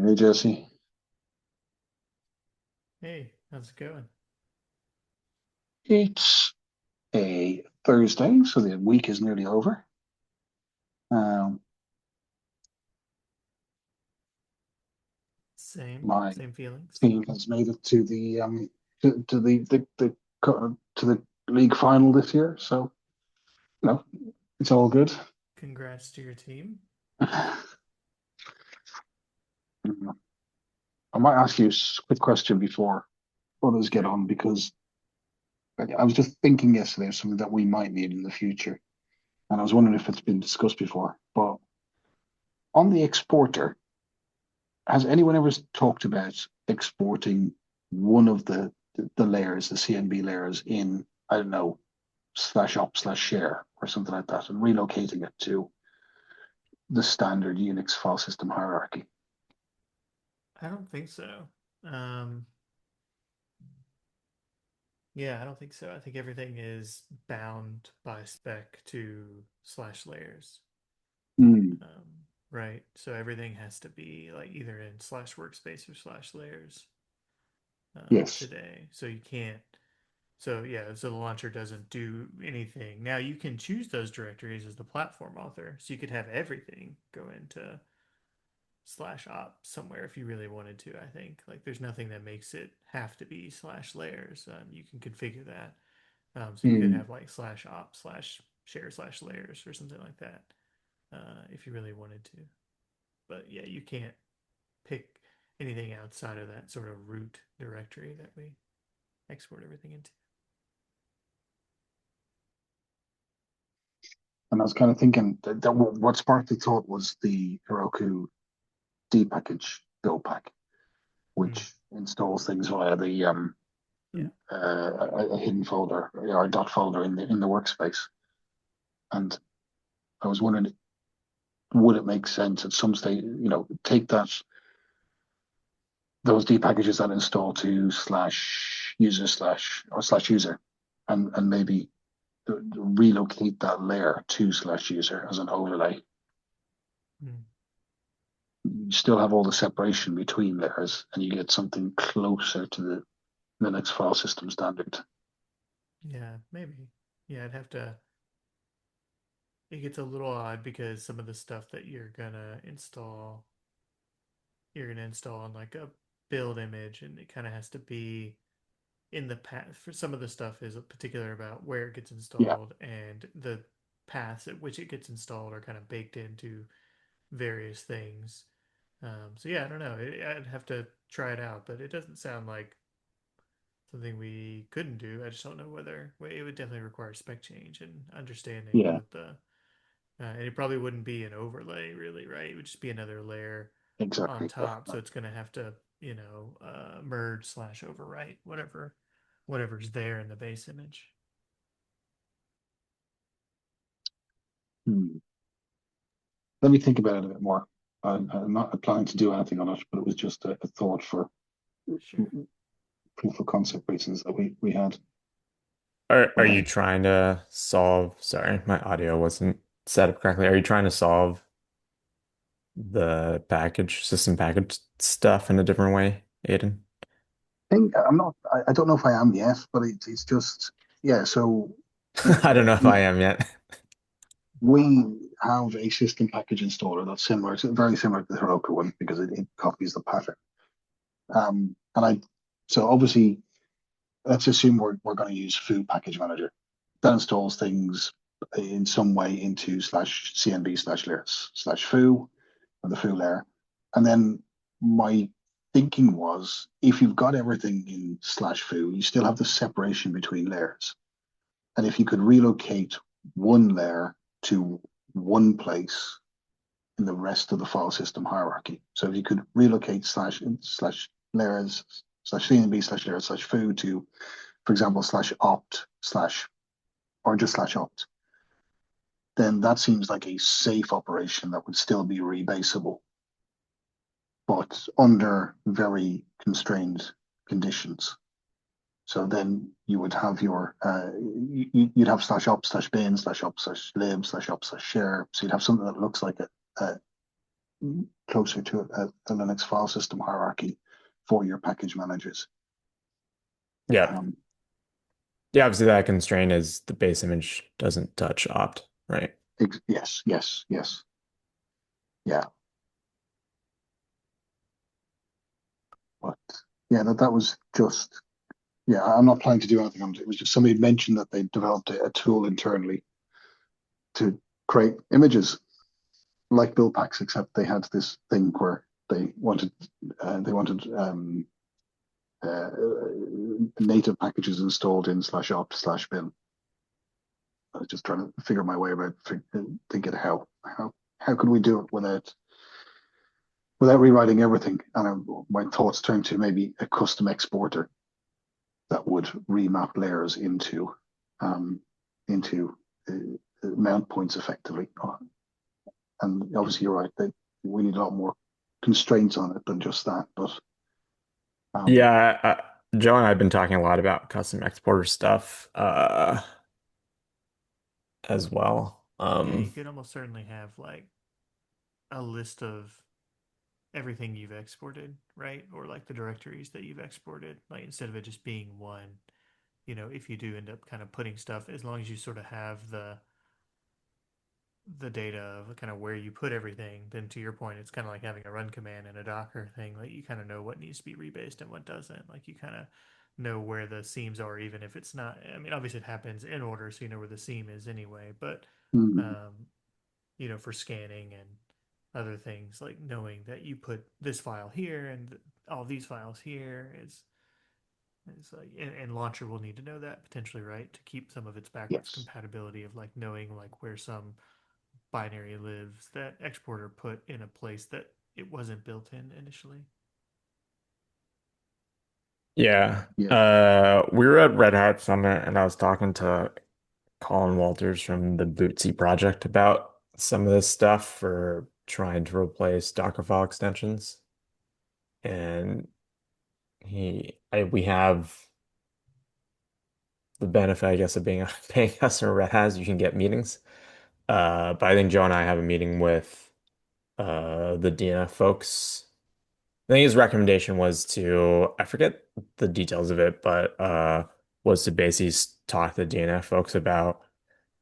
Hey Jesse, Hey, how's it going? it's a Thursday, so the week is nearly over. Um, my Same feelings. team has made it to to the league final this year, so no, it's all good. Congrats to your team. I might ask you a quick question before others get Sure. on because I was just thinking yesterday of something that we might need in the future, and I was wondering if it's been discussed before. But on the exporter, has anyone ever talked about exporting one of the layers, the CNB layers in, I don't know, slash op slash share or something like that, and relocating it to the standard Unix file system hierarchy? I don't think so. Um, yeah, I don't think so. I think everything is bound by spec to slash layers. Mm, Right. So everything has to be like either in slash workspace or slash layers yes. today. So you can't. So yeah, so the launcher doesn't do anything. Now you can choose those directories as the platform author. So you could have everything go into slash op somewhere if you really wanted to. I think like there's nothing that makes it have to be slash layers. You can configure that. So you could Mm, have like slash op slash share slash layers or something like that if you really wanted to. But yeah, you can't pick anything outside of that sort of root directory that we export everything into. and I was kind of thinking that what sparked the thought was the Heroku D package build pack, Mm, which installs things via the yeah. a hidden folder or a dot folder in the workspace. And I was wondering, would it make sense at some stage, take those D packages that install to slash user slash or slash user and maybe relocate that layer to slash user as an overlay. Mm, You still have all the separation between layers and you get something closer to the Linux file system standard. yeah, maybe. Yeah, I'd have to. It gets a little odd because some of the stuff that you're gonna install on like a build image, and it kind of has to be in the path. For some of the stuff is particular about where it gets Yeah, installed, and the paths at which it gets installed are kind of baked into various things. So yeah, I don't know. I'd have to try it out, but it doesn't sound like something we couldn't do. I just don't know whether well, it would definitely require spec change and understanding yeah, what the and it probably wouldn't be an overlay, really, right? It would just be another layer on exactly. top. So it's going to have to, merge slash overwrite whatever's there in the base image. Hmm. Let me think about it a bit more. I'm not planning to do anything on it, but it was just a thought for Sure. proof of concept reasons that we had. Are But you trying to solve, sorry, my audio wasn't set up correctly. Are you trying to solve the system package stuff in a different way, Aiden? think I'm not. I don't know if I am yet, but it's just yeah. So I don't know if I am yet. we have a system package installer that's similar, it's very similar to the Heroku one because it copies the pattern. And so obviously, let's assume we're going to use Foo Package Manager. That installs things in some way into slash CNB slash layers slash foo or the foo layer. And then my thinking was if you've got everything in slash foo, you still have the separation between layers. And if you could relocate one layer to one place in the rest of the file system hierarchy. So if you could relocate slash layers slash CNB slash layers slash foo to, for example, slash opt slash or just slash opt, then that seems like a safe operation that would still be rebasable, but under very constrained conditions. So then you would have you'd have slash op slash bin slash op slash lib slash op slash share. So you'd have something that looks like a closer to a Linux file system hierarchy for your package managers. Yeah. Um, Yeah, obviously that constraint is the base image doesn't touch opt, right? yes, yes, yes, yeah. But yeah, that was just yeah. I'm not planning to do anything on it. It was just somebody mentioned that they developed a tool internally to create images like build packs, except they had this thing where they wanted uh, native packages installed in /opt/bin. I was just trying to figure my way about thinking how could we do it without rewriting everything. And my thoughts turned to maybe a custom exporter that would remap layers um, into mount points effectively. And obviously, you're right that we need a lot more constraints on it than just that. But um, Yeah, Joe and I have been talking a lot about custom exporter stuff as well. Yeah, you could almost certainly have like a list of everything you've exported, right? Or like the directories that you've exported. Like instead of it just being one, if you do end up kind of putting stuff, as long as you sort of have the data of kind of where you put everything, then to your point, it's kind of like having a run command and a Docker thing. Like you kind of know what needs to be rebased and what doesn't. Like you kind of know where the seams are, even if it's not. I mean, obviously it happens in order, so you know where the seam is anyway. But mm, um, for scanning and other things, like knowing that you put this file here and all these files here is like, and launcher will need to know that potentially, right, to keep some of its backwards yes, compatibility of like knowing like where some binary lives that exporter put in a place that it wasn't built in initially. Yeah. yeah, We were at Red Hat Summit and I was talking to Colin Walters from the Bootsy project about some of this stuff for trying to replace Dockerfile extensions. And we have the benefit, I guess, of being a paying customer. Red Hat is you can get meetings. But I think Joe and I have a meeting with the DNF folks. I think his recommendation was to, I forget the details of it, but was to basically talk to the DNF folks about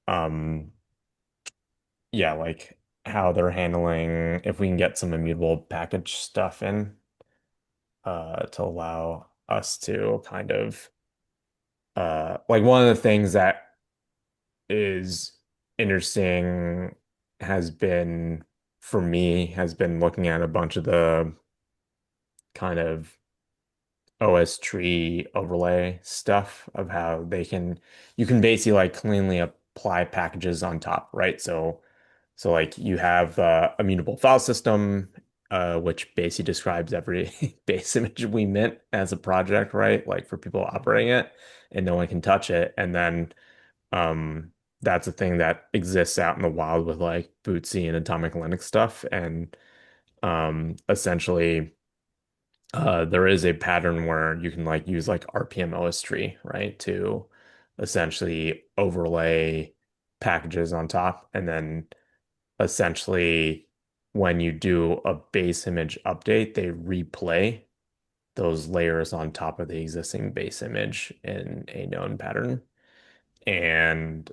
um yeah, like how they're handling if we can get some immutable package stuff in to allow us to kind of like one of the things that is interesting has been for me has been looking at a bunch of the kind of OS tree overlay stuff of how you can basically like cleanly apply packages on top, right? So like you have a mutable file system, which basically describes every base image we mint as a project, right? Like for people Mm-hmm. operating it, and no one can touch it. And then um, that's a thing that exists out in the wild with like Bootsy and Atomic Linux stuff. And essentially, there is a pattern where you can like use like RPM OS tree, right, to essentially overlay packages on top, and then essentially when you do a base image update, they replay those layers on top of the existing base image in a known pattern. And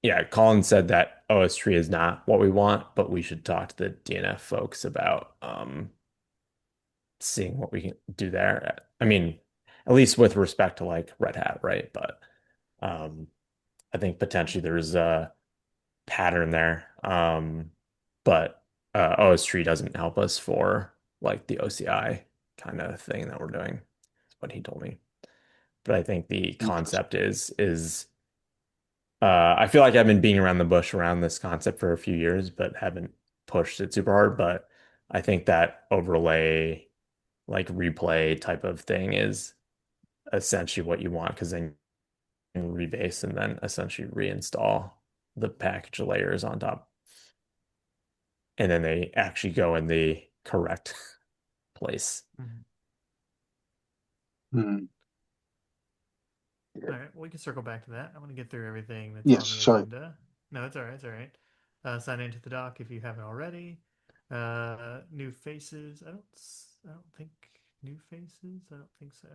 yeah, Colin said that OS tree is not what we want, but we should talk to the DNF folks about seeing what we can do there. I mean, at least with respect to like Red Hat, right? But um, I think potentially there's a pattern there. But OS tree doesn't help us for like the OCI kind of thing that we're doing. That's what he told me. But I think the interesting. concept is I feel like I've been beating around the bush around this concept for a few years, but haven't pushed it super hard. But I think that overlay, like replay type of thing is essentially what you want because then you can rebase and then essentially reinstall the package layers on top. And then they actually go in the correct place. Mm-hmm. Mm, yeah. All right, we can circle back to that. I want to get through everything that's Yes, on the sorry. agenda. No, it's all right. It's all right. Sign into the doc if you haven't already. New faces. I don't think new faces. I don't think so.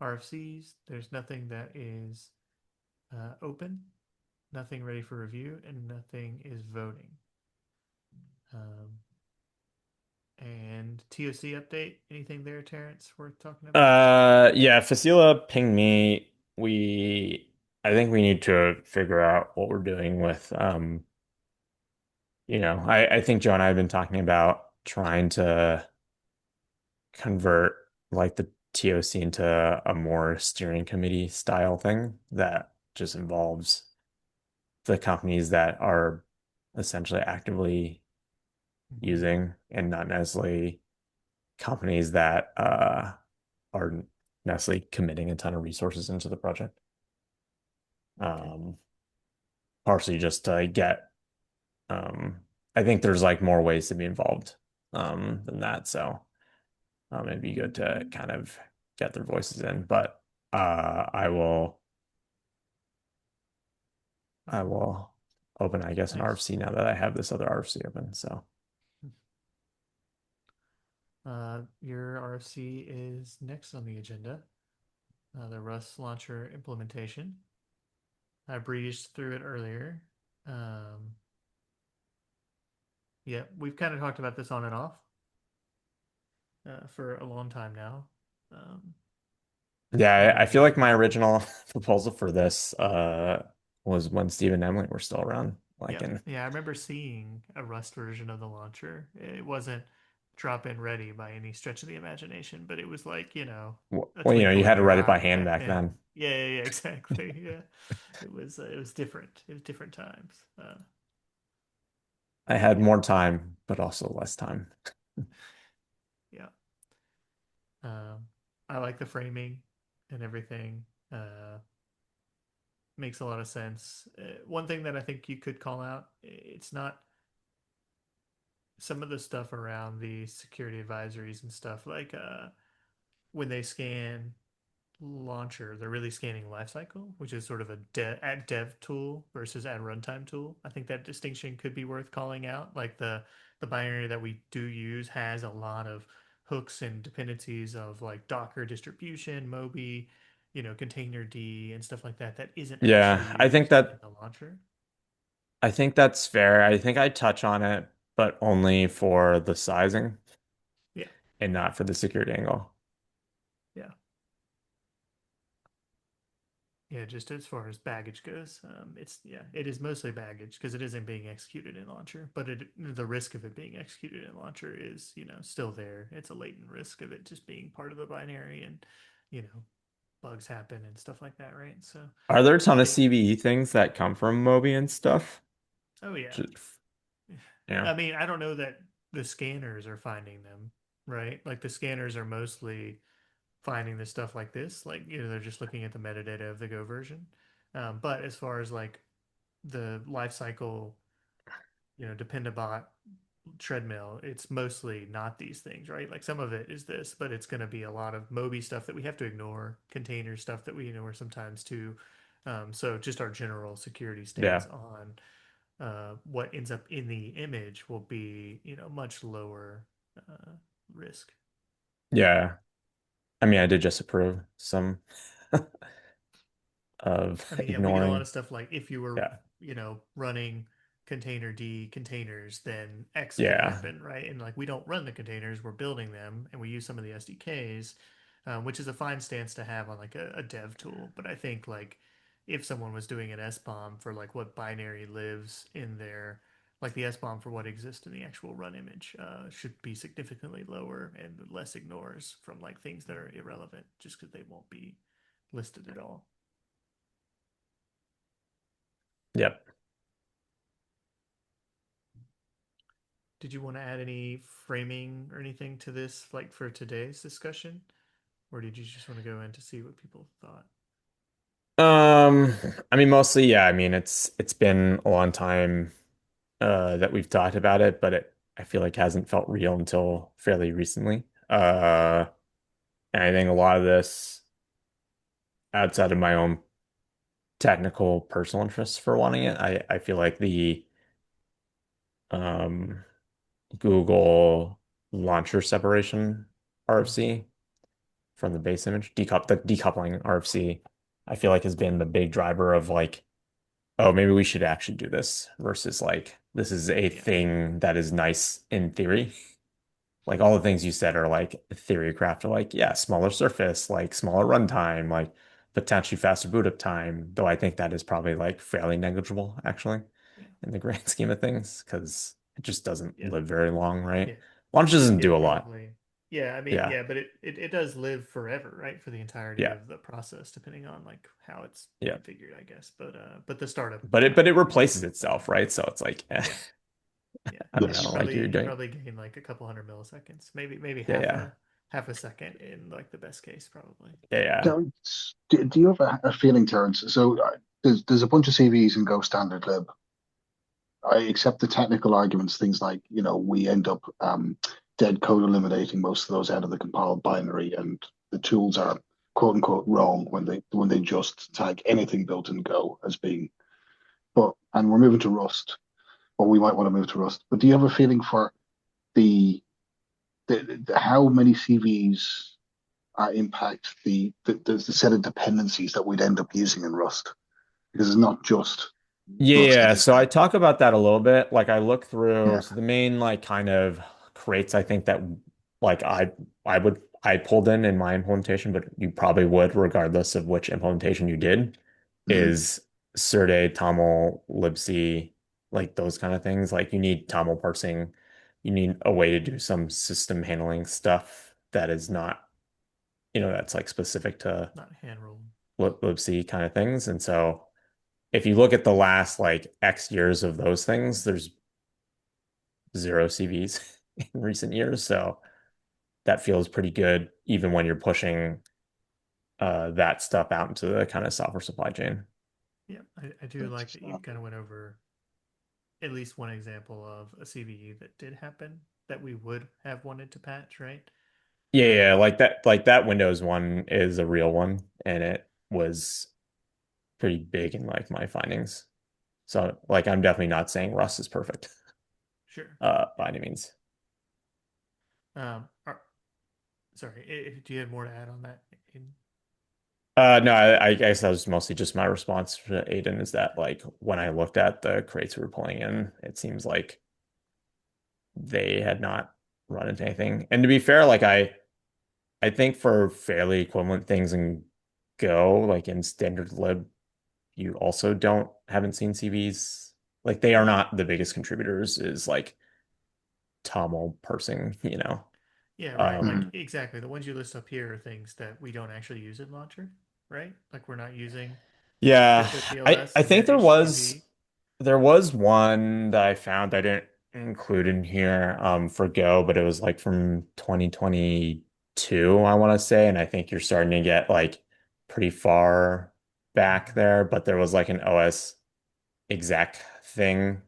RFCs. There's nothing that is open, nothing ready for review, and nothing is voting. Um, and TOC update. Anything there, Terrence, worth talking about? Yeah, Facila pinged me. I think we need to figure out what we're doing with, I think Joe and I have been talking about trying to convert like the TOC into a more steering committee style thing that just involves the companies that are essentially actively Mm-hmm. using and not necessarily companies that are necessarily committing a ton of resources into the project. Okay. Um, Partially just to get, um, I think there's like more ways to be involved than that. So it'd be good to kind of get their voices in. But I will open, I guess, an Nice. RFC now that I have this other RFC open. So Your RFC is next on the agenda. The Rust launcher implementation. I breezed through it earlier. Um, yeah, we've kind of talked about this on and off for a long time now. Um, yeah, I feel like and my original proposal for this was when Steve and Emily were still around. Like Yep. in Yeah, I remember seeing a Rust version of the launcher. It wasn't drop in ready by any stretch of the imagination, but it was like, a well, twinkle you in had to your write it by eye hand back back then. then. Yeah, yeah, yeah, exactly. Yeah. It was different. It was different times. I had Yeah. more time, but also less time. Yeah. Um, I like the framing and everything. Makes a lot of sense. One thing that I think you could call out, it's not some of the stuff around the security advisories and stuff like when they scan launcher, they're really scanning lifecycle, which is sort of a at dev tool versus at runtime tool. I think that distinction could be worth calling out. Like the binary that we do use has a lot of hooks and dependencies of like Docker distribution, Moby, container D and stuff like that that isn't actually Yeah, used in the launcher. I think that's fair. I think I touch on it, but only for the sizing Yeah, and not for the security angle. yeah. Yeah, just as far as baggage goes, it is mostly baggage because it isn't being executed in launcher, but the risk of it being executed in launcher is still there. It's a latent risk of it just being part of the binary, and you know bugs happen and stuff like that, right? So Are there a ton of yeah, CVE things that come from Moby and stuff? oh yeah. Just, yeah. I mean, I don't know that the scanners are finding them, right? Like the scanners are mostly finding this stuff like this, like they're just looking at the metadata of the Go version. But as far as like the life cycle, Dependabot treadmill, it's mostly not these things, right? Like some of it is this, but it's going to be a lot of Moby stuff that we have to ignore, container stuff that we ignore sometimes too. So just our general security Yeah. stance on what ends up in the image will be, much lower uh, risk. Yeah. I mean, I did just approve some of I mean, yeah, we get a lot ignoring. of stuff like if you were, Yeah. running container D containers, then X could Yeah. happen, right? And like we don't run the containers, we're building them, and we use some of the SDKs, which is a fine stance to have on like a dev tool. But I think like if someone was doing an SBOM for like what binary lives in there, like the SBOM for what exists in the actual run image, should be significantly lower and less ignores from like things that are irrelevant just because they won't be listed at all. Yep. Did you want to add any framing or anything to this, like for today's discussion, or did you just want to go in to see what people thought? Um, I mean, mostly, yeah. I mean, it's been a long time that we've talked about it, but I feel like hasn't felt real until fairly recently. And I think a lot of this outside of my own technical personal interests for wanting it, I feel like um Google launcher separation Mhm. RFC from the base image. The decoupling RFC, I feel like has been the big driver of like, oh, maybe we should actually do this versus like this is a Yeah, thing that is nice in theory. Like all the things you said are like theory craft are like, yeah, smaller surface, like smaller runtime, like potentially faster boot up time, though I think that is probably like fairly negligible actually yeah, in the grand scheme of things because it just doesn't yeah, live very long, right? yeah. Launch doesn't do It a lot. probably, yeah. I mean, Yeah. yeah, but it does live forever, right? For the entirety Yeah. of the process, depending on like how it's Yeah. configured, I guess. But the startup But it time replaces is itself, forever. right? So it's like Yeah, yeah. I don't You Yes. know, like probably you're you doing probably gain like a couple hundred milliseconds, maybe yeah, yeah. half a second in like the best case, probably. Yeah, yeah. Do you have a feeling, Terence? So there's a bunch of CVs in Go standard lib. I accept the technical arguments, things like, we end up dead code eliminating most of those out of the compiled binary, and the tools are quote unquote wrong when they just tag anything built in Go as being. And we're moving to Rust, or we might want to move to Rust. But do you have a feeling for the how many CVs impact the set of dependencies that we'd end up using in Rust? Because it's not just Yeah, Rust yeah. that is So I bad. talk about that a little bit. Like I look through, Yeah. so the main like kind of crates I think that like I pulled in my implementation, but you probably would regardless of which implementation you did, Mhm. is Serde, TOML, libc, like those kind of things. Like you need TOML parsing, you need a way to do some system handling stuff that is not, that's like specific to Not hand rolled. libc kind of things. And so if you look at the last like X years of those things, there's zero CVs in recent years. So that feels pretty good, even when you're pushing that stuff out into the kind of software supply chain. Yeah, I do That's like that you kind standard. of went over at least one example of a CVE that did happen that we would have wanted to patch, right? Yeah, yeah, Um, like that Windows one is a real one, and it was pretty big in like my findings. So like I'm definitely not saying Rust is perfect, sure. by any means. Sorry, do you have more to add on that? In, No, I guess that was mostly just my response to Aiden is that like when I looked at the crates we were pulling in, it seems like they had not run into anything. And to be fair, like I think for fairly equivalent things in Go, like in standard lib, you also haven't seen CVs. Like they are yeah, not the biggest contributors, is like TOML parsing. yeah, right. Like Mhm. exactly. The ones you list up here are things that we don't actually use in Launcher, right? Like we're not using Yeah, crypto I in the think there was HTTP. there was one that I found I didn't include in here for Go, but it was like from 2022, I want to say, and I think you're starting to get like pretty far back Mhm. there, but there was like an OS exec thing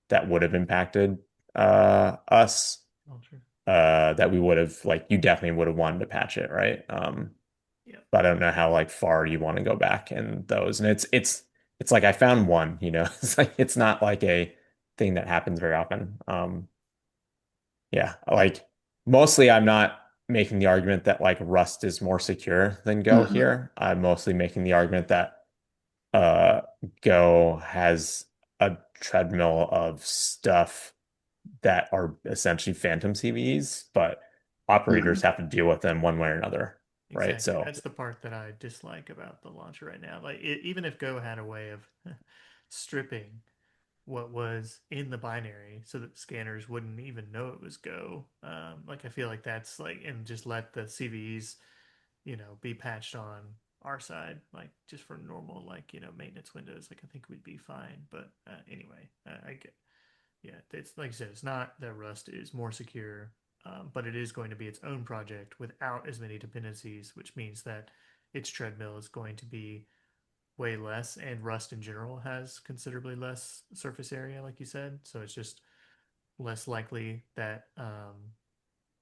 that would have impacted us Launcher. that we would have like you definitely would have wanted to patch it, right? Yeah, But I don't know how like far you want to go back in those. And it's like I found one. It's like it's not like a thing that happens very often. Yeah, like mostly I'm not making the argument that like Rust is more secure than Go Mhm. here. I'm mostly making the argument that uh Go has a treadmill of stuff that are essentially phantom CVEs, but operators Mhm. have to deal with them one way or another, right? exactly. So That's the part that I dislike about the launcher right now. Like even if Go had a way of stripping what was in the binary so that scanners wouldn't even know it was Go. Like I feel like that's like, and just let the CVEs, be patched on our side, like just for normal, like, maintenance windows. Like I think we'd be fine. But anyway, I get, yeah, it's like I said, it's not that Rust is more secure, but it is going to be its own project without as many dependencies, which means that its treadmill is going to be way less, and Rust in general has considerably less surface area, like you said. So it's just less likely that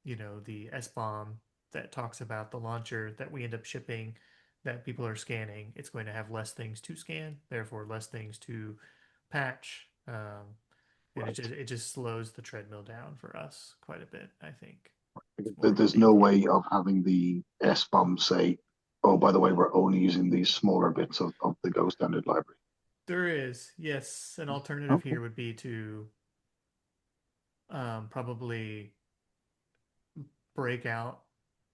the SBOM that talks about the launcher that we end up shipping that people are scanning, it's going to have less things to scan, therefore less things to patch. It just slows the treadmill down for us quite a bit, I think. It's more of a There's no safety way issue. of having the SBOM say, oh, by the way, we're only using these smaller bits of the Go standard library. There is, yes, an alternative Okay. here would be to probably break out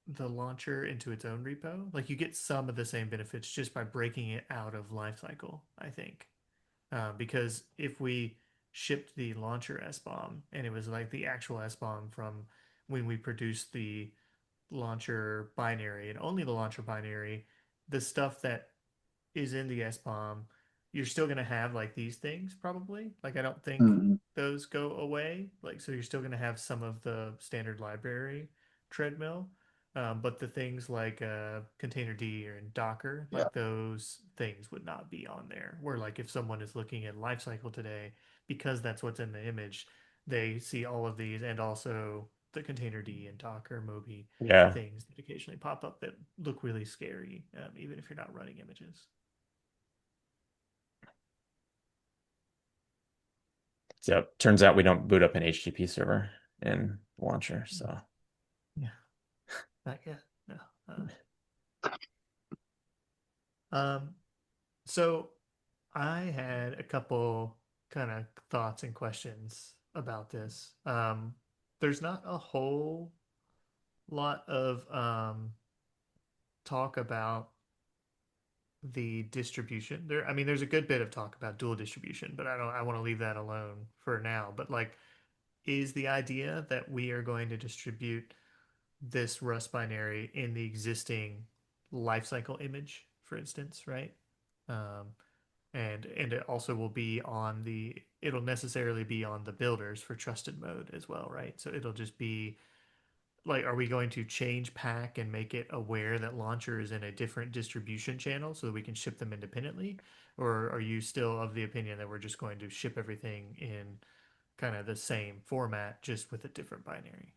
the launcher into its own repo. Like you get some of the same benefits just by breaking it out of lifecycle, I think. Because if we shipped the launcher SBOM and it was like the actual SBOM from when we produced the launcher binary and only the launcher binary, the stuff that is in the SBOM, you're still going to have like these things probably. Like I don't think Mhm. those go away. Like so you're still going to have some of the standard library treadmill. But the things like Container D or Docker, Yeah. like those things would not be on there. Where like if someone is looking at lifecycle today, because that's what's in the image, they see all of these and also the Container D and Docker Moby Yeah. things that occasionally pop up that look really scary, even if you're not running images. So turns out we don't boot up an HTTP server in launcher. So Yeah, not yet. No. Um, so I had a couple kind of thoughts and questions about this. There's not a whole lot of talk about the distribution. I mean, there's a good bit of talk about dual distribution, but I want to leave that alone for now. But like, is the idea that we are going to distribute this Rust binary in the existing lifecycle image, for instance, right? Um, and it also will be on the it'll necessarily be on the builders for trusted mode as well, right? So it'll just be like, are we going to change pack and make it aware that launcher is in a different distribution channel so that we can ship them independently? Or are you still of the opinion that we're just going to ship everything in kind of the same format, just with a different binary?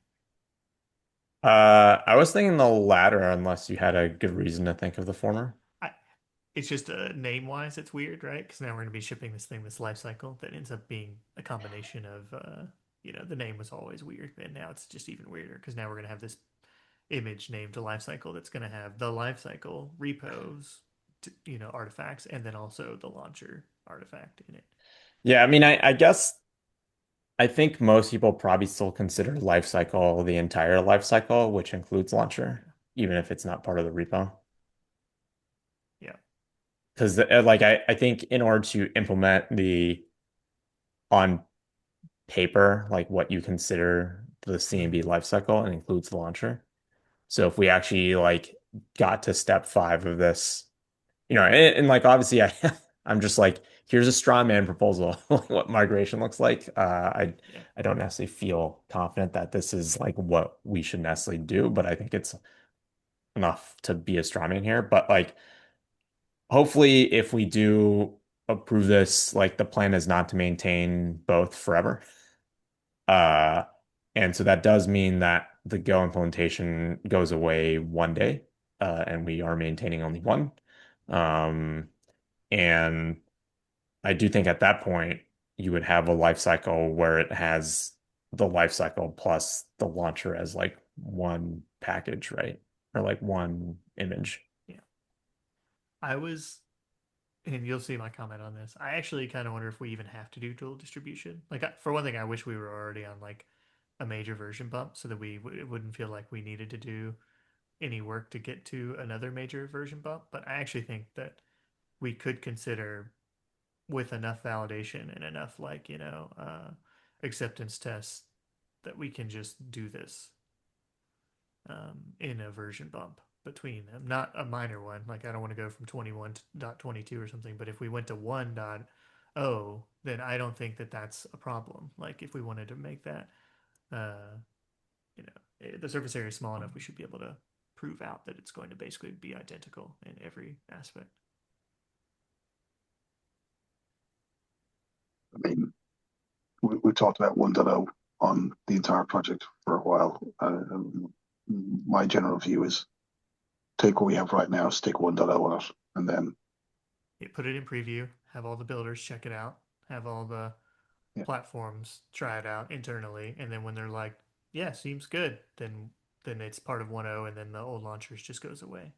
I was thinking the latter, unless you had a good reason to think of the former. I, it's just name wise, it's weird, right? Because now we're going to be shipping this thing, this life cycle that ends up being a combination of, the name was always weird, and now it's just even weirder because now we're going to have this image named life cycle that's going to have the life cycle repos, artifacts, and then also the launcher artifact in it. Yeah, I mean, I guess I think most people probably still consider life cycle the entire life cycle, which includes launcher, Yeah. even if it's not part of the repo. Yeah. Because like I think in order to implement the on paper, like what you consider the CNB Mm-hmm. lifecycle and includes the launcher. So if we actually like got to step 5 of this, and like obviously I'm just like, here's a straw man proposal, like what migration looks like. Yeah. I don't necessarily feel confident that this is like what we should necessarily do, but I think it's enough to be a straw man here. But like hopefully if we do approve this, like the plan is not to maintain both forever. Uh, and so that does mean that the Go implementation goes away one day, and we are maintaining only one. Um, and I do think at that point you would have a life cycle where it has the life cycle plus the launcher as like one package, right? Or like one image. Yeah. I was, and you'll see my comment on this. I actually kind of wonder if we even have to do dual distribution. Like, for one thing, I wish we were already on like a major version bump so that it wouldn't feel like we needed to do any work to get to another major version bump. But I actually think that we could consider, with enough validation and enough acceptance tests, that we can just do this in a version bump between them. Not a minor one. Like I don't want to go from 21.22 or something, but if we went to 1.0, then I don't think that that's a problem. Like if we wanted to make that, uh, the surface area is small enough, we should be able to prove out that it's going to basically be identical in every aspect. I mean, we talked about 1.0 on the entire project for a while. My general view is take what we have right now, stick 1.0 on it, and then Put it in preview, have all the builders check it out, have all the Yeah. platforms try it out internally, and then when they're like, yeah, seems good, then it's part of 1.0, and then the old launchers just goes away.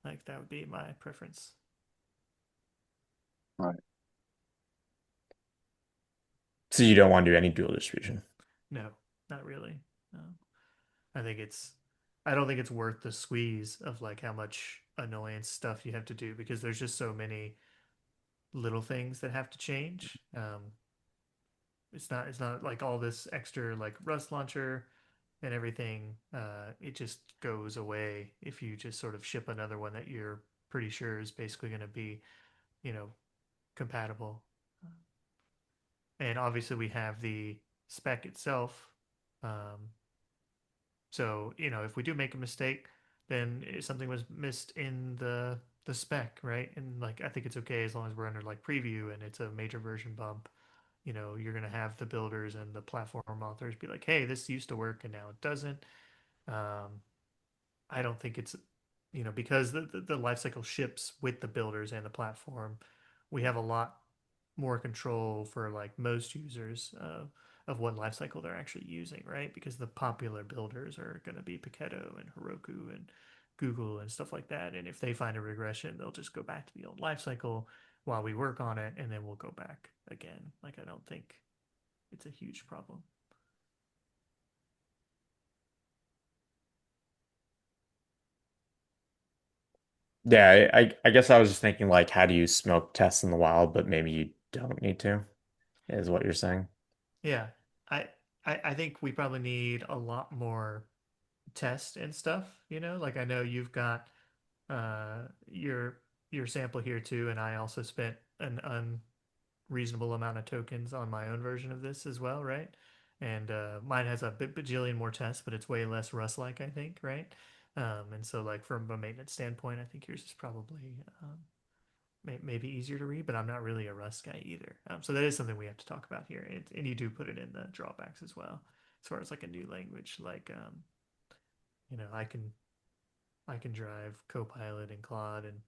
Like that would be my preference. Right. So you don't want to do any dual distribution. No, not really. No. I think it's I don't think it's worth the squeeze of like how much annoyance stuff you have to do because there's just so many little things that have to change. It's not like all this extra like Rust launcher and everything. It just goes away if you just sort of ship another one that you're pretty sure is basically going to be, you know, compatible. And obviously we have the spec itself. Um, So, if we do make a mistake, then something was missed in the spec, right? And like I think it's okay as long as we're under like preview and it's a major version bump. You're gonna have the builders and the platform authors be like, "Hey, this used to work and now it doesn't." Um, I don't think it's because the life cycle ships with the builders and the platform. We have a lot more control for like most users of what lifecycle they're actually using, right? Because the popular builders are going to be Paketo and Heroku and Google and stuff like that. And if they find a regression, they'll just go back to the old lifecycle while we work on it, and then we'll go back again. Like I don't think it's a huge problem. Yeah, I guess I was just thinking like how do you smoke tests in the wild, but maybe you don't need to, is what you're saying. Yeah, I I think we probably need a lot more test and stuff. Like I know you've got your sample here too, and I also spent an unreasonable amount of tokens on my own version of this as well, right? And mine has a bajillion more tests, but it's way less Rust-like, I think, right? And so, like from a maintenance standpoint, I think yours is probably maybe easier to read, but I'm not really a Rust guy either. So that is something we have to talk about here, and you do put it in the drawbacks as well, as far as like a new language, like I can drive Copilot and Claude and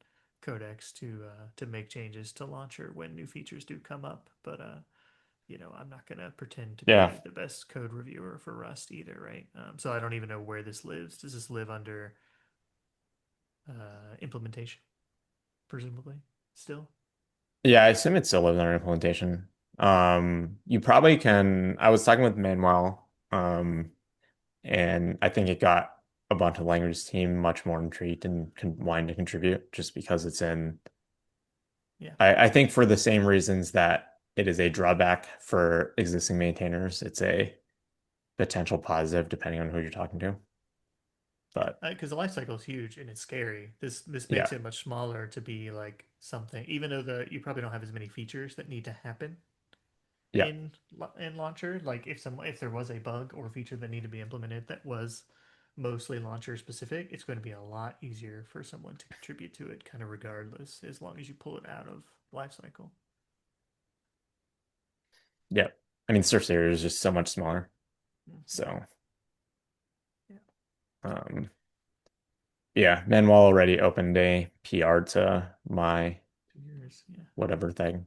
Codex to make changes to launcher when new features do come up. But I'm not gonna pretend to Yeah. be the best code reviewer for Rust either, right? So I don't even know where this lives. Does this live under implementation, presumably, still? Yeah, I assume it still lives under implementation. You probably can. I was talking with Manuel, and I think it got a bunch of language team much more intrigued and wanting to contribute just because it's in. Yeah. I think for the same reasons that it is a drawback for existing maintainers, it's a potential positive depending on who you're talking to. But Because the life cycle is huge and it's scary. This makes yeah, it much smaller to be like something, even though the you probably don't have as many features that need to happen yeah, in launcher. Like if there was a bug or feature that needed to be implemented that was mostly launcher specific, it's going to be a lot easier for someone to contribute to it, kind of regardless, as long as you pull it out of lifecycle. yeah. I mean, surface area is just so much smaller. Mm-hmm. So, Yeah, um, yeah, Manuel already opened a PR to my 2 years. Yeah. whatever thing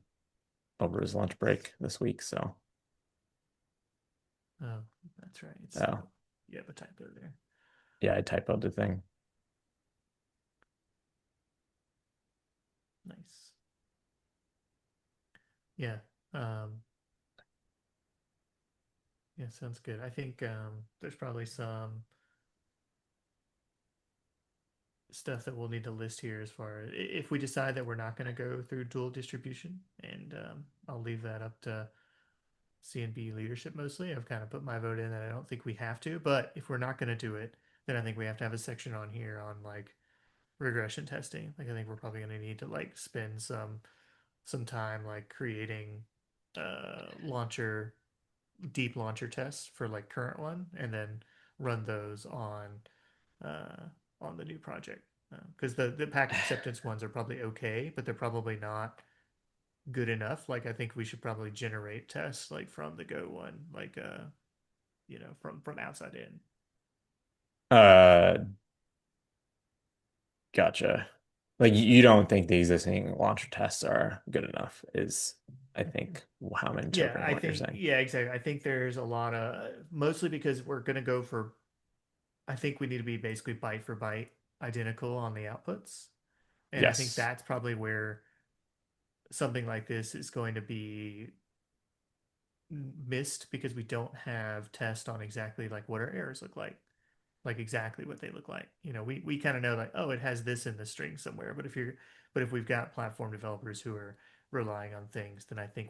over his lunch break this week. So, Oh, that's right. oh, You have a typo there. yeah, I typoed the thing. Nice. Yeah. Um, yeah, sounds good. I think there's probably some stuff that we'll need to list here as far as if we decide that we're not going to go through dual distribution, and I'll leave that up to CNB leadership mostly. I've kind of put my vote in that I don't think we have to, but if we're not going to do it, then I think we have to have a section on here on like regression testing. Like I think we're probably going to need to like spend some time like creating launcher deep launcher tests for like current one, and then run those uh, on the new project because the pack acceptance ones are probably okay, but they're probably not good enough. Like I think we should probably generate tests like from the Go one, like from outside in. Uh, Gotcha. Like you don't think the existing launcher tests are good enough is I think how I'm Yeah, interpreting I what you're think saying. yeah, exactly. I think there's a lot of mostly because we're gonna go for I think we need to be basically byte for byte identical on the outputs. And I think Yes. that's probably where something like this is going to be missed because we don't have test on exactly like what our errors look like exactly what they look like. You know, we kind of know like, oh, it has this in the string somewhere. But if we've got platform developers who are relying on things, then I think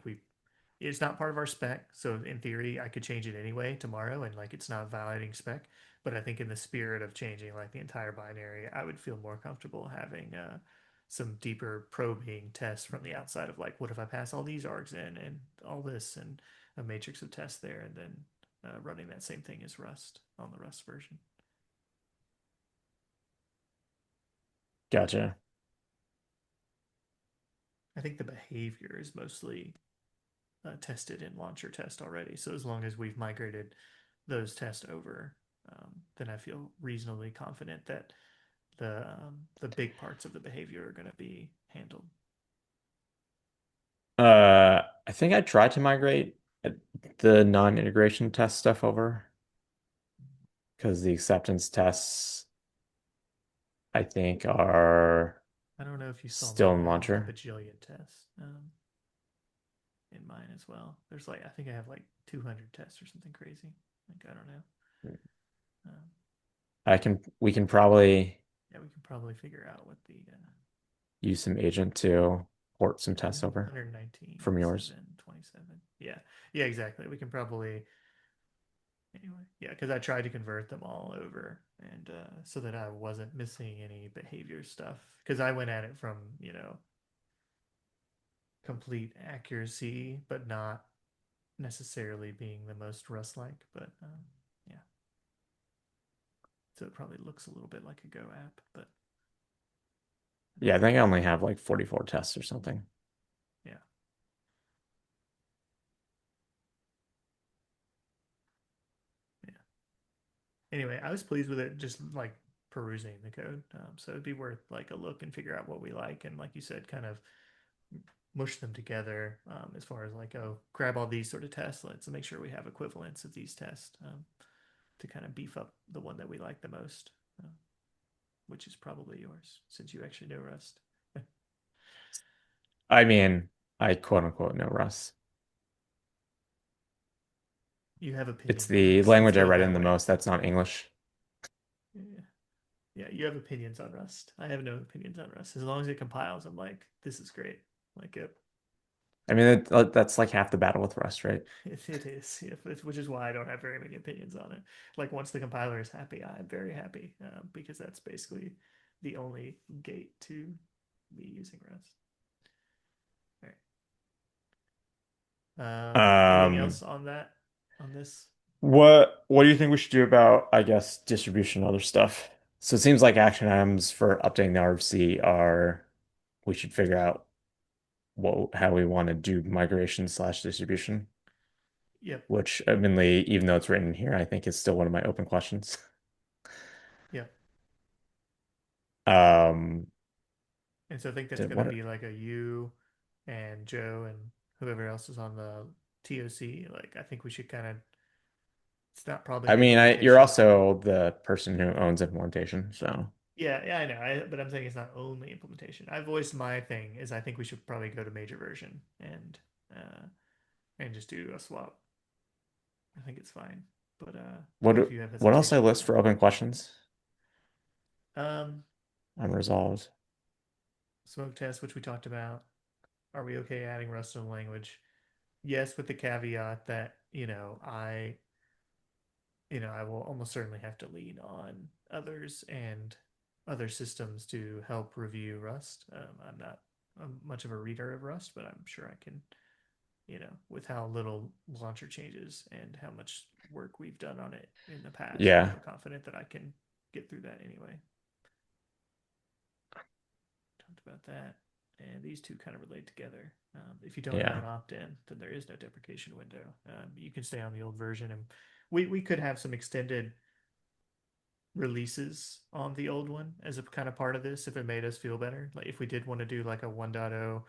it's not part of our spec. So in theory, I could change it anyway tomorrow and like it's not violating spec. But I think in the spirit of changing like the entire binary, I would feel more comfortable having some deeper probing tests from the outside of like, what if I pass all these args in and all this and a matrix of tests there and then running that same thing as Rust on the Rust version. Gotcha. I think the behavior is mostly tested in launcher test already. So as long as we've migrated those tests over, then I feel reasonably confident that the big parts of the behavior are going to be handled. I think I tried to migrate the non-integration test stuff over because the acceptance tests I think are I don't know if you saw still mine, in but I have like a launcher. bajillion tests in mine as well. There's like I think I have like 200 tests or something crazy. Like I don't know. Um, We can probably yeah, we can probably figure out what the use some agent to port some tests over 119, from yours. 727. Yeah, yeah, exactly. We can probably anyway. Yeah, because I tried to convert them all over, and so that I wasn't missing any behavior stuff. Because I went at it from complete accuracy, but not necessarily being the most Rust-like. But yeah, so it probably looks a little bit like a Go app, but Yeah, I think I only have like 44 tests or something. yeah, yeah. Anyway, I was pleased with it, just like perusing the code. So it'd be worth like a look and figure out what we like, and like you said, kind of mush them together as far as like, oh, grab all these sort of tests. Let's make sure we have equivalents of these tests to kind of beef up the one that we like the most, uh, which is probably yours since you actually know Rust. I mean, I quote unquote know Rust. You have It's opinions on the Rust. Let's language I put it read in that the way. most that's not English. Yeah. Yeah, you have opinions on Rust. I have no opinions on Rust. As long as it compiles, I'm like, this is great. Like it, I mean, that's like half the battle with Rust, right? it is, yeah, which is why I don't have very many opinions on it. Like once the compiler is happy, I'm very happy because that's basically the only gate to me using Rust. All right. Anything Um, else on that? On this? what do you think we should do about, I guess, distribution and other stuff? So it seems like action items for updating the RFC are we should figure out what how we want to do migration slash distribution, Yep. which admittedly, even though it's written here, I think is still one of my open questions. Yep. Um, And so I think that's did going to what? be like a you and Joe and whoever else is on the TOC. Like I think we should kind of. It's not probably I an mean, you're implementation thing. also the person who owns implementation, so Yeah, yeah, I know. But I'm saying it's not only implementation. I voiced my thing is I think we should probably go to major version uh and just do a swap. I think it's fine. But if you have what else I hesitation on list that, for let open me questions? know. Unresolved. Smoke test, which we talked about. Are we okay adding Rust in the language? Yes, with the caveat that I will almost certainly have to lean on others and other systems to help review Rust. I'm not much of a reader of Rust, but I'm sure I can, with how little launcher changes and how much work we've done on it in the past, I Yeah, feel confident that I can get through that anyway. Talked about that. And these two kind of relate together. If you don't have yeah. an opt-in, then there is no deprecation window. You can stay on the old version, and we could have some extended releases on the old one as a kind of part of this if it made us feel better. Like if we did want to do like a 1.0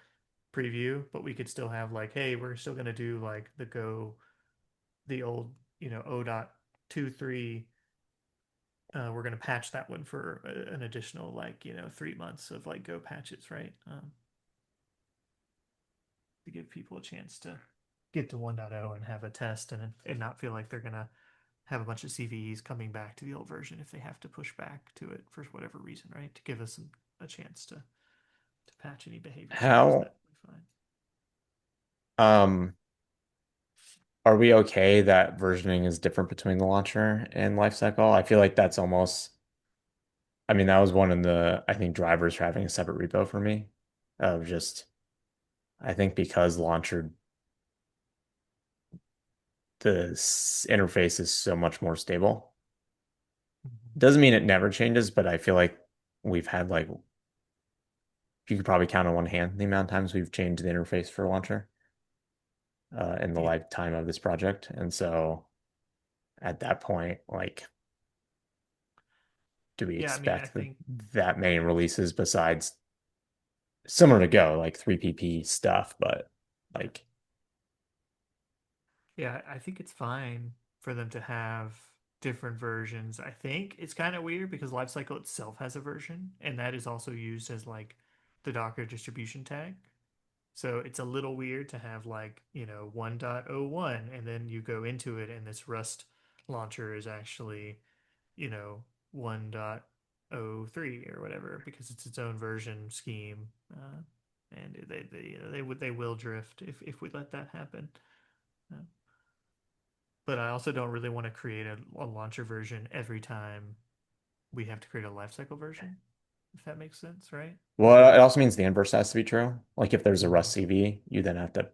preview, but we could still have like, hey, we're still gonna do like the old, O.23. We're gonna patch that one for an additional like 3 months of like Go patches, right? To give people a chance to get to 1.0 and have a test and not feel like they're gonna have a bunch of CVEs coming back to the old version if they have to push back to it for whatever reason, right? To give us a chance to patch any behavior changes. How That would be fine. um are we okay that versioning is different between the launcher and lifecycle? I feel like that's almost, I mean, that was one of the, I think, drivers for having a separate repo for me of just, I think because launcher, the interface is so much more stable. Mhm. Doesn't mean it never changes, but I feel like we've had like, you could probably count on one hand the amount of times we've changed the interface for launcher in the Yeah, lifetime of this project. And so at that point, like, do we yeah. I mean, I expect think that many releases besides similar to Go, like 3PP stuff, but yeah, like, yeah. I think it's fine for them to have different versions. I think it's kind of weird because Lifecycle itself has a version, and that is also used as like the Docker distribution tag. So it's a little weird to have like, 1.01 and then you go into it and this Rust launcher is actually, you know, 1.03 or whatever because it's its own version scheme. And they will drift if we let that happen. Uh, but I also don't really want to create a launcher version every time we have to create a lifecycle version, if that makes sense, right? well, it also means the inverse has to be true. Like if there's a Mhm. Rust CV, you then have to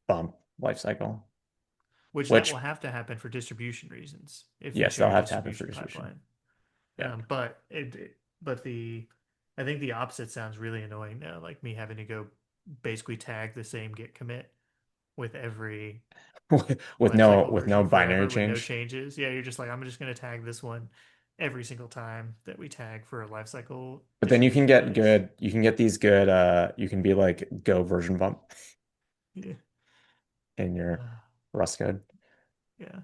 bump lifecycle, Which that will which have to happen for distribution reasons if we yes, they'll share a have to happen for distribution distribution. pipeline. Yeah. But but I think the opposite sounds really annoying now. Like me having to go basically tag the same git commit with every lifecycle With no version binary forever with no change. changes. Yeah, you're just like I'm just going to tag this one every single time that we tag for a lifecycle But then distribution release. you can get these good you can be like Go version bump Yeah. in your Rust code. Yeah.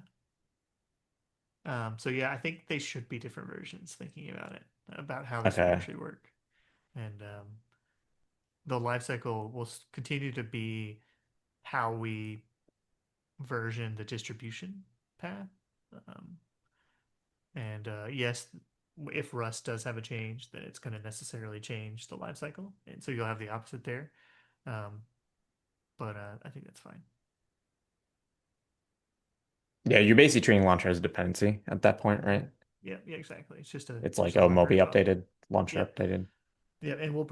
So yeah, I think they should be different versions. Thinking about it, about how this would Okay. actually work, and the lifecycle will continue to be how we version the distribution path. Um, and yes, if Rust does have a change, then it's going to necessarily change the lifecycle, and so you'll have the opposite there. Um, but I think that's fine. Yeah, you're basically treating launcher as a dependency at that point, right? Yeah, yeah, exactly. It's It's like, just a oh, library Moby bump. updated, launcher Yep. updated. Yeah, and we'll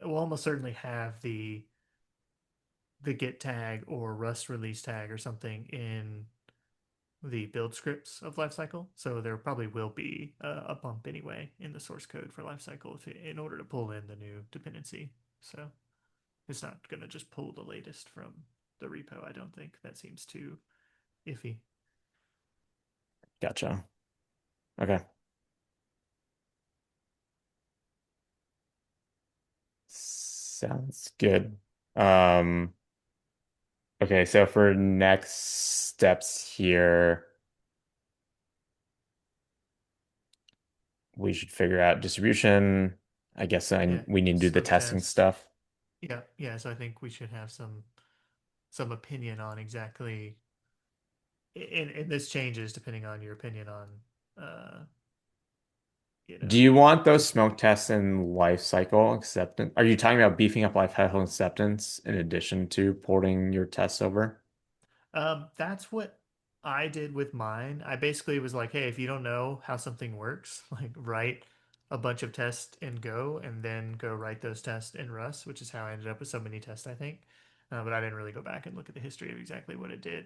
almost certainly have the git tag or Rust release tag or something in the build scripts of Lifecycle. So there probably will be a bump anyway in the source code for Lifecycle in order to pull in the new dependency. So it's not going to just pull the latest from the repo. I don't think that seems too iffy. Gotcha. Okay. Sounds good. Um, okay, so for next steps here, we should figure out distribution. I guess Yeah, we need to do the smoke testing test. stuff. Yeah, yeah. So I think we should have some opinion on exactly. And this changes depending on your opinion on uh, Do you want those smoke distribution. tests in life cycle acceptance? Are you talking about beefing up life cycle acceptance in addition to porting your tests over? That's what I did with mine. I basically was like, hey, if you don't know how something works, like write a bunch of tests in Go and then go write those tests in Rust, which is how I ended up with so many tests, I think. But I didn't really go back and look at the history of exactly what it did.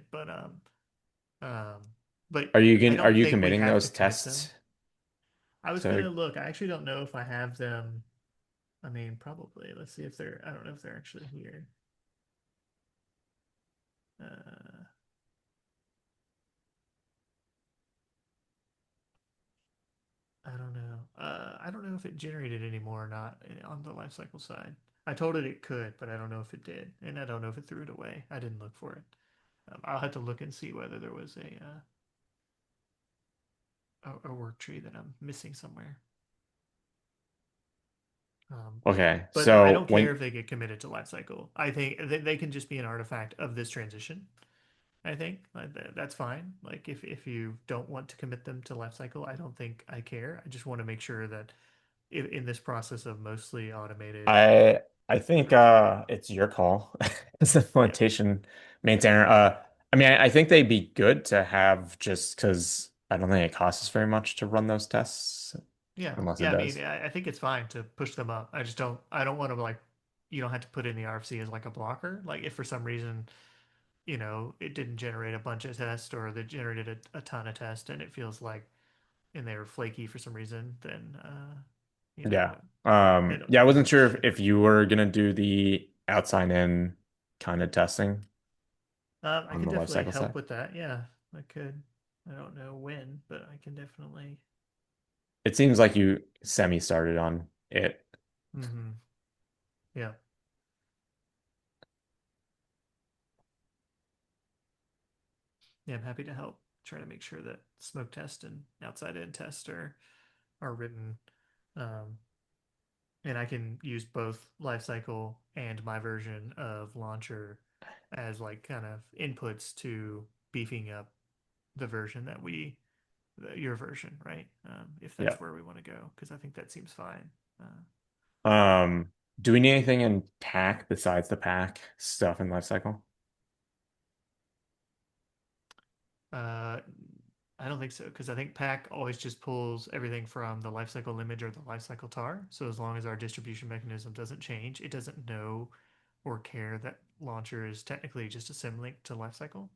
Um, but I Are don't you think we committing have to those commit them. tests I was to gonna look. I actually don't know if I have them. I mean, probably. Let's see if they're. I don't know if they're actually here. Uh, I don't know. I don't know if it generated anymore or not on the lifecycle side. I told it it could, but I don't know if it did, and I don't know if it threw it away. I didn't look for it. I'll have to look and see whether there was a work tree that I'm missing somewhere. Um, Okay, but I so don't care when if they get committed to lifecycle. I think they can just be an artifact of this transition. I think that's fine. Like if you don't want to commit them to lifecycle, I don't think I care. I just want to make sure that in this process of mostly automated, I I think it's your call as the yeah, implementation maintainer. I mean I think they'd be good to have just because I don't think it costs us very much to run those tests unless it yeah. I mean, does. I think it's fine to push them up. I just don't. I don't want to like. You don't have to put in the RFC as like a blocker. Like if for some reason it didn't generate a bunch of tests or they generated a ton of tests and it feels like and they were flaky for some reason, then you know, Yeah. it Yeah, I wasn't doesn't sure if ship. you were gonna do the outside in kind of testing I on can the life definitely cycle help side. with that. Yeah, I could. I don't know when, but I can definitely. It seems like you semi started on it. Hmm. Yeah, yeah. I'm happy to help. Try to make sure that smoke test and outside in test are written, um, and I can use both lifecycle and my version of launcher as like kind of inputs to beefing up the version that your version, right? If Yeah. that's where we want to go, because I think that seems fine. Do we need anything in pack besides the pack stuff in life cycle? Uh, I don't think so, because I think pack always just pulls everything from the lifecycle image or the lifecycle tar. So as long as our distribution mechanism doesn't change, it doesn't know or care that launcher is technically just a symlink to lifecycle.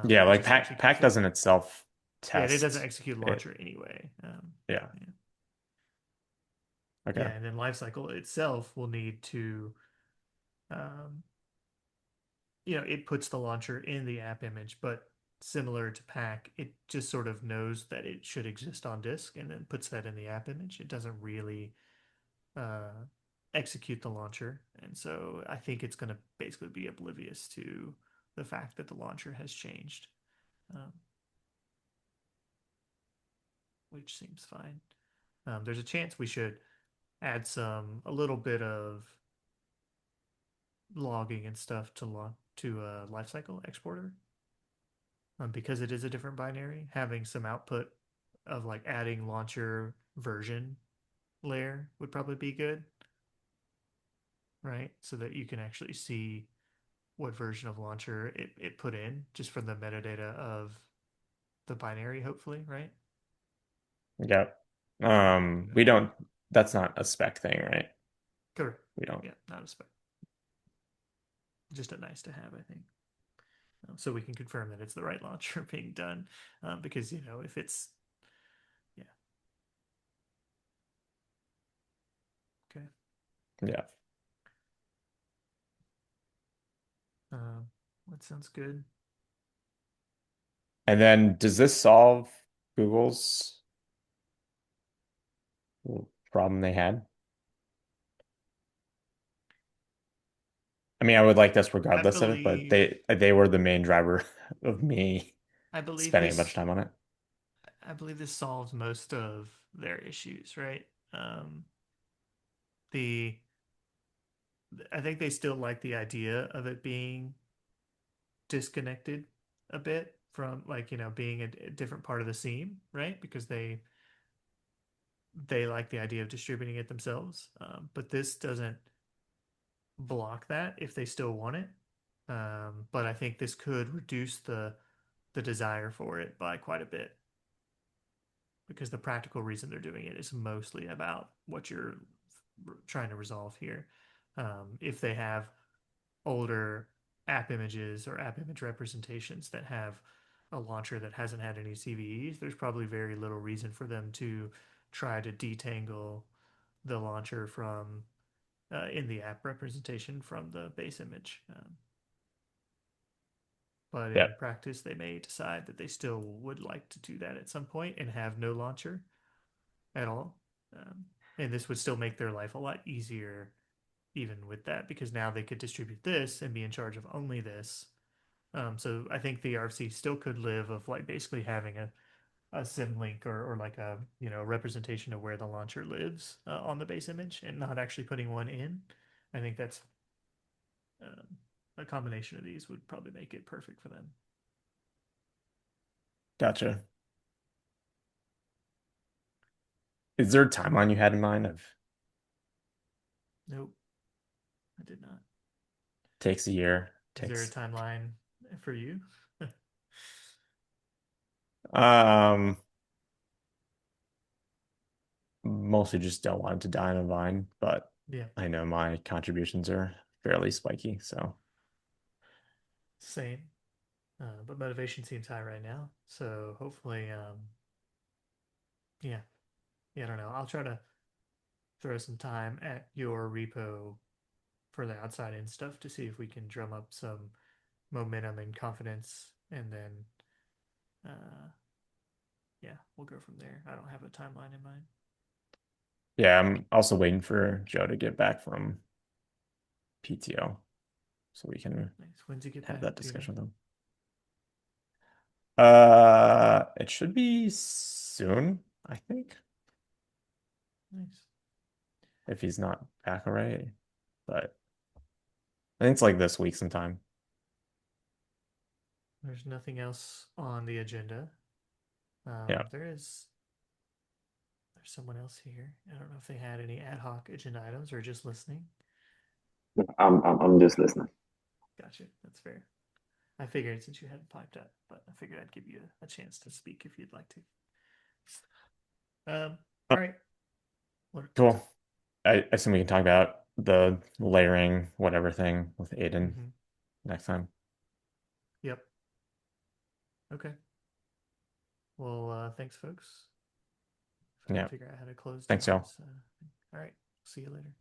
Yeah, It like just pack executes it. doesn't itself Yeah, and it doesn't test execute it. launcher anyway. Yeah. Yeah. Okay. Yeah, and then lifecycle itself will need to um, it puts the launcher in the app image, but similar to Pack, it just sort of knows that it should exist on disk and then puts that in the app image. It doesn't really uh, execute the launcher. And so I think it's going to basically be oblivious to the fact that the launcher has changed, um, which seems fine. There's a chance we should add a little bit of logging and stuff to a lifecycle exporter because it is a different binary, having some output of like adding launcher version layer would probably be good, right? So that you can actually see what version of launcher it put in just from the metadata of the binary, hopefully, right? Yep. We don't, that's not a spec thing, right? Correct. We don't. Yeah, not a spec. Just a nice to have, I think. So we can confirm that it's the right launcher being done. Because, if it's, yeah, okay. Yeah. Um, that sounds good. And then does this solve Google's problem they had? I mean, I would like this I regardless of it, but believe, they were the main driver of me I believe spending a bunch of this time on it. I believe this solves most of their issues, right? The I think they still like the idea of it being disconnected a bit from like being a different part of the seam, right? Because they like the idea of distributing it themselves, but this doesn't block that if they still want it. But I think this could reduce the desire for it by quite a bit because the practical reason they're doing it is mostly about what you're trying to resolve here. If they have older app images or app image representations that have a launcher that hasn't had any CVEs, there's probably very little reason for them to try to detangle the launcher from in the app representation from the base image. But Yeah. in practice, they may decide that they still would like to do that at some point and have no launcher at all. And this would still make their life a lot easier even with that, because now they could distribute this and be in charge of only this. So I think the RFC still could live of like basically having a sim link or like a representation of where the launcher lives on the base image and not actually putting one in. I think that's a combination of these would probably make it perfect for them. Gotcha. Is there a timeline you had in mind of Nope, I did not. takes a year, Is there a takes timeline for you? um mostly just don't want it to die on a vine, but Yeah, I know my contributions are fairly spiky, so same. But motivation seems high right now, so hopefully, yeah, yeah. I don't know. I'll try to throw some time at your repo for the outside in stuff to see if we can drum up some momentum and confidence, and then, uh, yeah, we'll go from there. I don't have a timeline in mind. yeah, I'm also waiting for Joe to get back from PTO so we can Nice. When's he get have back? that Do you know? discussion with him. It should be soon, I think, Nice. if he's not back already. But I think it's like this week sometime. There's nothing else on the agenda. Yeah. There's someone else here. I don't know if they had any ad hoc agenda items or just listening. I'm just listening. Gotcha. That's fair. I figured since you hadn't piped up, but I figured I'd give you a chance to speak if you'd like to. Oh, All right. cool. I assume we can talk about the layering whatever thing with Aiden Mm-hmm. next time. Yep. Okay. Well, thanks, folks. If I can Yeah. figure out how to close Thanks, down y'all. this. All right. See you later.